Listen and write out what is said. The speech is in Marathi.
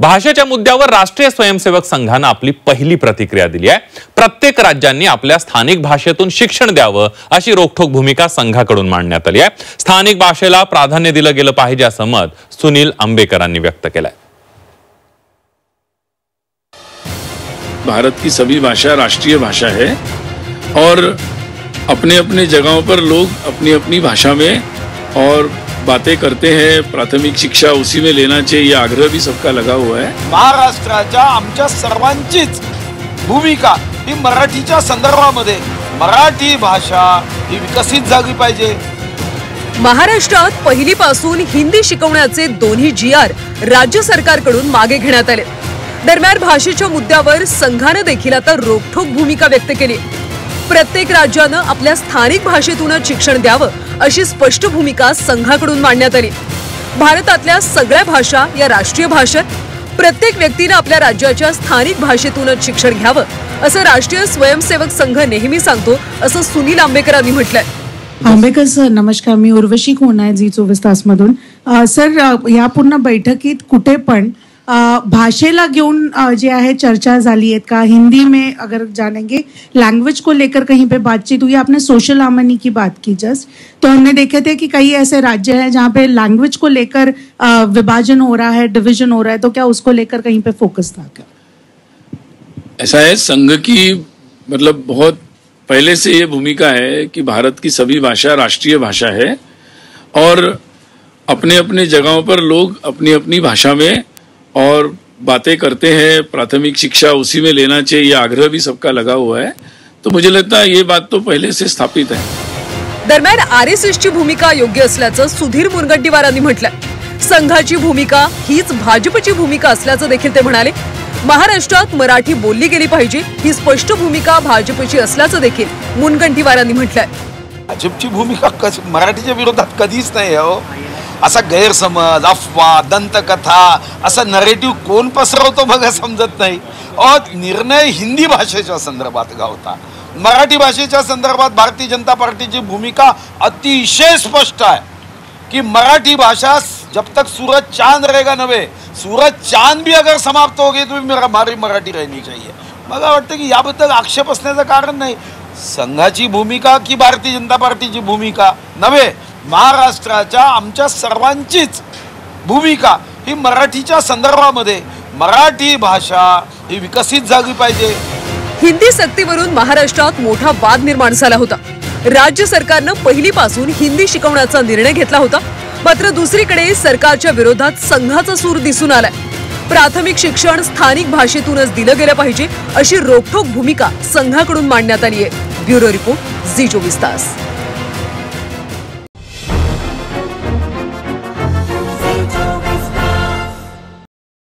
भाषेच्या मुद्द्यावर राष्ट्रीय स्वयंसेवक संघाने आपली पहिली प्रतिक्रिया दिली आहे। प्रत्येक राज्यांनी आपल्या स्थानिक भाषेतून शिक्षण द्यावं अशी रोखठोक भूमिका संघाकडून मांडण्यात आली आहे। स्थानिक भाषेला प्राधान्य दिलं गेलं पाहिजे असं मत सुनील आंबेकरांनी व्यक्त केलंय। भारत की सभी भाषा राष्ट्रीय भाषा है और अपने अपने जगहों पर लोग अपनी अपनी भाषा में और बातें करते हैं। प्राथमिक शिक्षा उसी में लेना चाहिए, यह आग्रह भी सबका लगा हुआ है। महाराष्ट्राच्या आमच्या सर्वांचीच भूमिका ही मराठीच्या संदर्भामध्ये मराठी भाषा ही विकसित झाली पाहिजे। महाराष्ट्रात पहिलीपासून हिंदी शिकवण्याचे दोन्ही GR राज्य सरकारकडून मागे घेण्यात आले। दरम्यान भाषेच्या मुद्द्यावर संघाने देखील आता रोखठोक भूमिका व्यक्त केली। प्रत्येक राज्याने आपल्या स्थानिक भाषेतूनच शिक्षण द्यावं अशी स्पष्ट भूमिका संघाकडून मांडण्यात आली। भारतातल्या सगळ्या भाषा या राष्ट्रीय भाषा, प्रत्येक व्यक्तीने आपल्या राज्याच्या स्थानिक भाषेतूनच शिक्षण घ्यावं असं राष्ट्रीय स्वयंसेवक संघ नेहमी सांगतो असं सुनील आंबेकरांनी म्हटलंय। आंबेकर सर नमस्कार, मी उर्वशी कोण आहे झी 24 तास मधून। सर या पूर्ण बैठकीत कुठे पण भाषेला घेऊन जे है चर्चा झाली है का? हिंदी में अगर जानेंगे लैंग्वेज को लेकर कहीं पे बातचीत हुई? आपने सोशल हार्मनी की बात की जस्ट, तो हमने देखे थे कि कई ऐसे राज्य हैं जहाँ पे लैंग्वेज को लेकर विभाजन हो रहा है, डिवीजन हो रहा है, तो क्या उसको लेकर कहीं पे फोकस था क्या? ऐसा है, संघ की मतलब बहुत पहले से ये भूमिका है कि भारत की सभी भाषा राष्ट्रीय भाषा है और अपने अपने जगहों पर लोग अपनी अपनी भाषा में और बातें करते हैं। प्राथमिक शिक्षा उसी में लेना चाहिए, यह आग्रह भी सबका लगा हुआ है। तो मुझे लगता है ये बात तो पहले से स्थापित है। दरम्यान RSSची भूमिका योग्य असल्याचं सुधीर मुनगंटीवारांनी म्हटलंय। संघाची भूमिका हीच भाजपची भूमिका असल्याचं देखील ते म्हणाले। महाराष्ट्रात मराठी बोलली गेली पाहिजे ही स्पष्ट भूमिका भाजपची असल्याचं देखील मुनगंटीवारांनी म्हटलंय। भाजपची भूमिका मराठीच्या विरोधात कधीच नाही हो। असा गैरसमज, अफवा, दंतकथा असा नरेटिव्ह कोण पसरवतो बघा समजत नाही। और निर्णय हिंदी भाषेच्या संदर्भात होता। मराठी भाषेच्या संदर्भात भारतीय जनता पार्टीची भूमिका अतिशय स्पष्ट आहे कि मराठी भाषा जब तक सूरज चांद रहेगा नवे, सूरज चांद भी अगर समाप्त हो गई तो हमारी मराठी रहनी चाहिए। मला वाटतं की याबद्दल आक्षेप असण्याचं कारण नाही। संघाची भूमिका की भारतीय जनता पार्टीची भूमिका नव्हे, महाराष्ट्राच्या आमच्या सर्वांचीच भूमिका ही मराठीच्या संदर्भामध्ये मराठी भाषा ही विकसित झाली पाहिजे। हिंदी सक्तीवरून महाराष्ट्रात मोठा वाद निर्माण झाला होता। राज्य सरकारने पहिलीपासून हिंदी शिकवण्याचा निर्णय घेतला होता, मात्र दुसरीकडे सरकारच्या विरोधात संघाचा सूर दिसून आलाय। प्राथमिक शिक्षण स्थानिक भाषेतूनच दिलं गेलं पाहिजे अशी रोखठोक भूमिका संघाकडून मांडण्यात आली आहे। ब्युरो रिपोर्ट झी 24 तास।